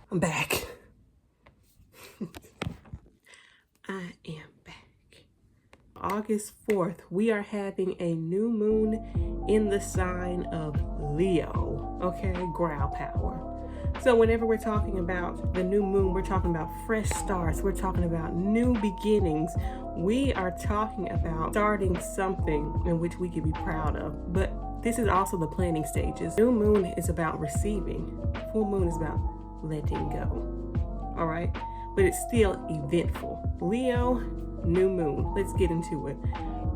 I'm back. I am back. August 4th, we are having a new moon in the sign of Leo. Okay, growl power. So whenever we're talking about the new moon, we're talking about fresh starts. We're talking about new beginnings. We are talking about starting something in which we can be proud of. But this is also the planning stages. New moon is about receiving. Full moon is about letting go. All right? But it's still eventful. Leo, new moon. Let's get into it.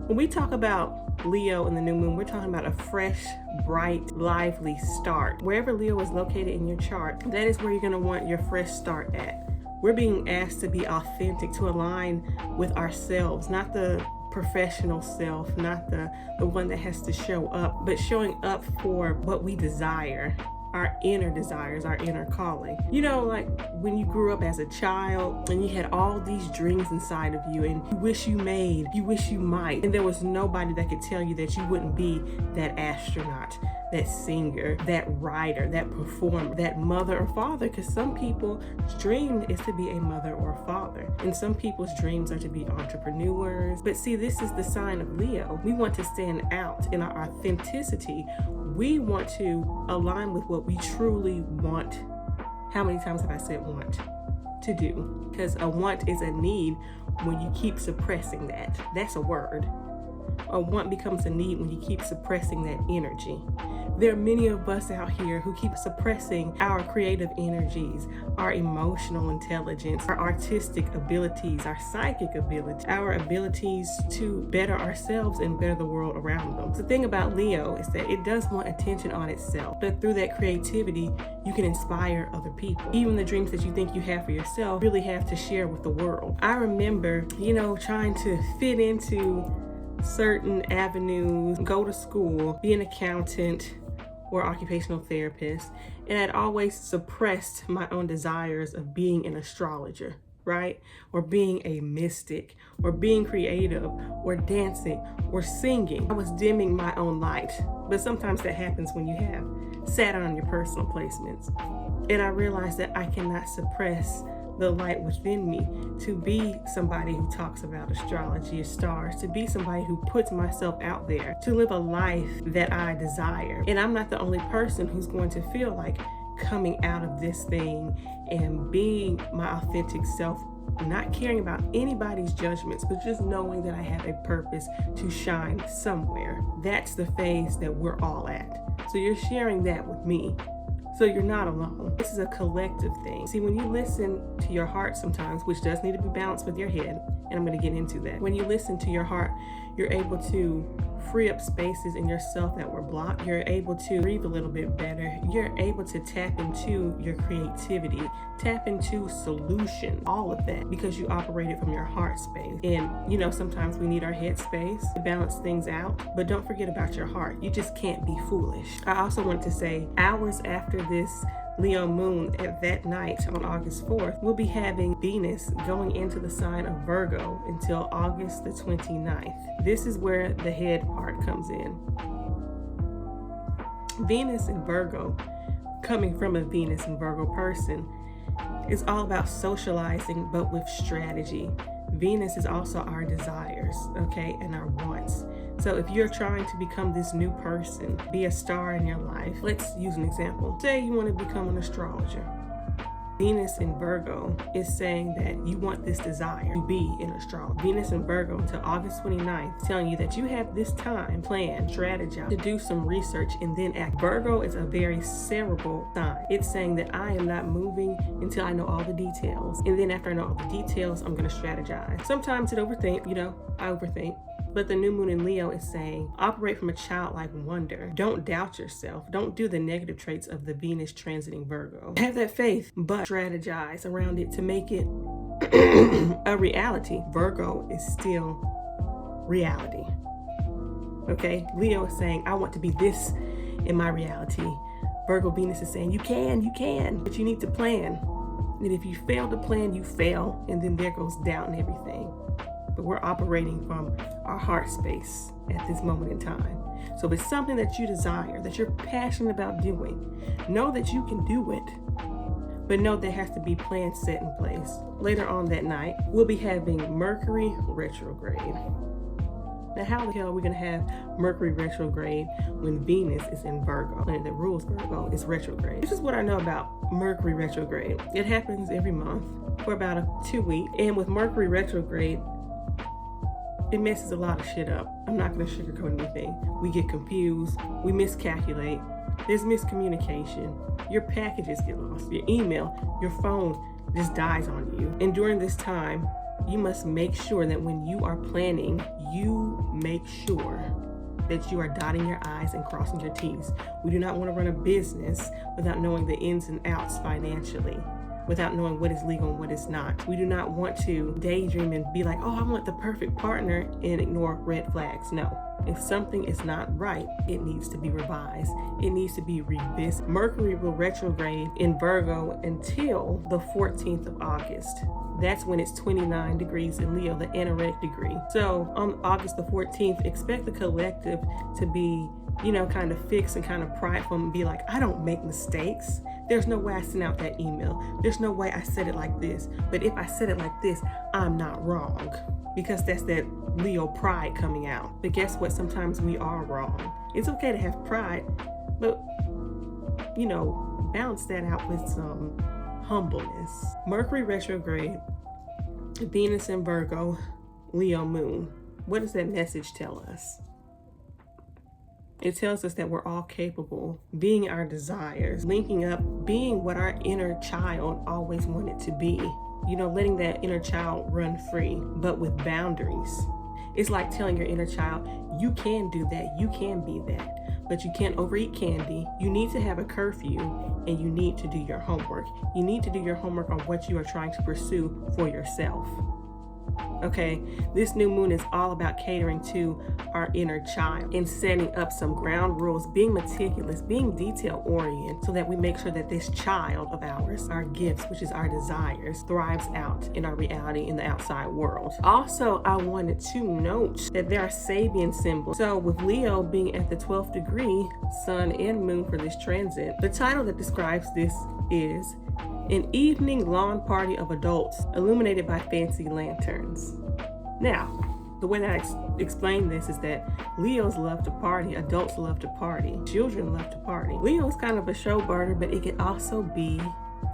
When we talk about Leo and the new moon, we're talking about a fresh, bright, lively start. Wherever Leo is located in your chart, that is where you're going to want your fresh start at. We're being asked to be authentic, to align with ourselves, not the professional self, not the one that has to show up, but showing up for what we desire. Our inner desires, our inner calling. You know, like when you grew up as a child and you had all these dreams inside of you and you wish you made, you wish you might, and there was nobody that could tell you that you wouldn't be that astronaut, that singer, that writer, that performer, that mother or father, because some people's dream is to be a mother or a father, and some people's dreams are to be entrepreneurs. But see, this is the sign of Leo. We want to stand out in our authenticity. We want to align with what we truly want. How many times have I said want to do? Because a want is a need when you keep suppressing that. That's a word. A want becomes a need when you keep suppressing that energy. There are many of us out here who keep suppressing our creative energies, our emotional intelligence, our artistic abilities, our psychic abilities, our abilities to better ourselves and better the world around them. The thing about Leo is that it does want attention on itself, but through that creativity, you can inspire other people. Even the dreams that you think you have for yourself really have to share with the world. I remember, trying to fit into certain avenues, go to school, be an accountant or occupational therapist, and I'd always suppressed my own desires of being an astrologer, right? Or being a mystic, or being creative, or dancing, or singing. I was dimming my own light, but sometimes that happens when you have Saturn on your personal placements. And I realized that I cannot suppress the light within me to be somebody who talks about astrology, stars, to be somebody who puts myself out there, to live a life that I desire. And I'm not the only person who's going to feel like coming out of this thing and being my authentic self, not caring about anybody's judgments, but just knowing that I have a purpose to shine somewhere. That's the phase that we're all at. So you're sharing that with me. So you're not alone. This is a collective thing. See, when you listen to your heart sometimes, which does need to be balanced with your head, and I'm going to get into that. When you listen to your heart, you're able to free up spaces in yourself that were blocked. You're able to breathe a little bit better. You're able to tap into your creativity, tap into solution, all of that, because you operated from your heart space. And sometimes we need our head space to balance things out, but don't forget about your heart. You just can't be foolish. I also want to say, hours after this Leo moon, at that night on August 4th, we'll be having Venus going into the sign of Virgo until August the 29th. This is where the head part comes in. Venus in Virgo, coming from a Venus in Virgo person, is all about socializing, but with strategy. Venus is also our desires, okay, and our wants. So if you're trying to become this new person, be a star in your life, let's use an example. Say you want to become an astrologer. Venus in Virgo is saying that you want this desire to be an astrologer. Venus in Virgo until August 29th, telling you that you have this time, plan, strategize, to do some research and then act. Virgo is a very cerebral sign. It's saying that I am not moving until I know all the details. And then after I know all the details, I'm going to strategize. Sometimes I overthink. But the new moon in Leo is saying, operate from a childlike wonder. Don't doubt yourself. Don't do the negative traits of the Venus transiting Virgo. Have that faith, but strategize around it to make it a reality. Virgo is still reality. Okay? Leo is saying, I want to be this in my reality. Virgo Venus is saying, you can, but you need to plan. And if you fail to plan, you fail, and then there goes doubt and everything. But we're operating from our heart space at this moment in time. So if it's something that you desire, that you're passionate about doing, know that you can do it. but no, there has to be plans set in place. Later on that night, we'll be having Mercury retrograde. Now, how the hell are we going to have Mercury retrograde when Venus is in Virgo? And that rules Virgo is retrograde. This is what I know about Mercury retrograde. It happens every month for about 2 weeks. And with Mercury retrograde, it messes a lot of shit up. I'm not going to sugarcoat anything. We get confused. We miscalculate. There's miscommunication. Your packages get lost. Your email, your phone just dies on you. And during this time, you must make sure that when you are planning, you make sure that you are dotting your I's and crossing your T's. We do not want to run a business without knowing the ins and outs financially, without knowing what is legal and what is not. We do not want to daydream and be like, oh, I want the perfect partner and ignore red flags. No. If something is not right, it needs to be revised. It needs to be revisited. Mercury will retrograde in Virgo until the 14th of August. That's when it's 29 degrees in Leo, the anaretic degree. So on August the 14th, expect the collective to be, kind of fixed and kind of prideful and be like, I don't make mistakes. There's no way I sent out that email. There's no way I said it like this. But if I said it like this, I'm not wrong. Because that's that Leo pride coming out. But guess what? Sometimes we are wrong. It's okay to have pride, but, balance that out with some humbleness. Mercury retrograde, Venus in Virgo, Leo moon. What does that message tell us? It tells us that we're all capable, being our desires, linking up, being what our inner child always wanted to be. Letting that inner child run free, but with boundaries. It's like telling your inner child, you can do that, you can be that, but you can't overeat candy. You need to have a curfew, and you need to do your homework. You need to do your homework on what you are trying to pursue for yourself. Okay, this new moon is all about catering to our inner child and setting up some ground rules, being meticulous, being detail oriented, so that we make sure that this child of ours, our gifts, which is our desires, thrives out in our reality in the outside world. Also, I wanted to note that there are Sabian symbols. So with Leo being at the 12th degree, sun and moon for this transit, the title that describes this is an evening lawn party of adults illuminated by fancy lanterns. Now, the way that I explain this is that Leos love to party, adults love to party, children love to party. Leo is kind of a showboater, but it can also be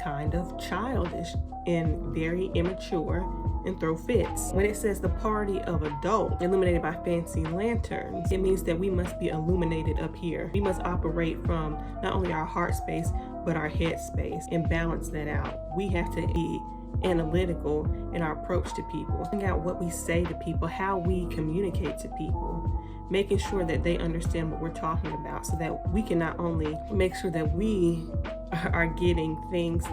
kind of childish and very immature and throw fits. When it says the party of adults illuminated by fancy lanterns, it means that we must be illuminated up here. We must operate from not only our heart space, but our head space and balance that out. We have to be analytical in our approach to people, figuring out what we say to people, how we communicate to people, making sure that they understand what we're talking about so that we can not only make sure that we are getting things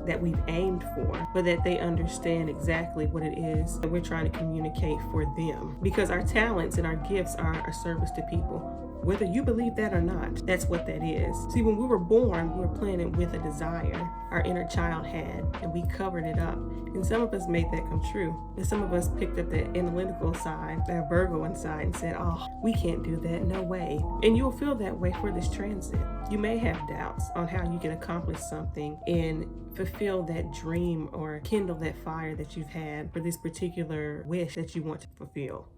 that we've aimed for, but that they understand exactly what it is that we're trying to communicate for them. Because our talents and our gifts are a service to people. Whether you believe that or not, that's what that is. See, when we were born, we were planted with a desire our inner child had, and we covered it up. And some of us made that come true. And some of us picked up that analytical side, that Virgo inside, and said, oh, we can't do that, no way. And you'll feel that way for this transit. You may have doubts on how you can accomplish something and fulfill that dream or kindle that fire that you've had for this particular wish that you want to fulfill.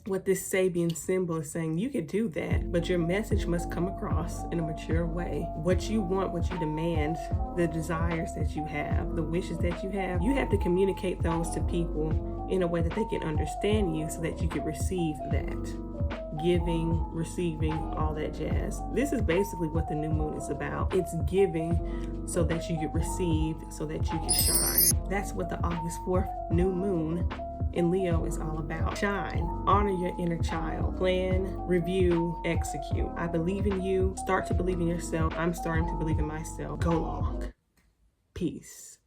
What this Sabian symbol is saying, you could do that, but your message must come across in a mature way. What you want, what you demand, the desires that you have, the wishes that you have to communicate those to people in a way that they can understand you so that you can receive that. Giving, receiving, all that jazz. This is basically what the new moon is about. It's giving so that you get received, so that you can shine. That's what the August 4th new moon in Leo is all about. Shine, honor your inner child, plan, review, execute. I believe in you. Start to believe in yourself. I'm starting to believe in myself. Go long. Peace.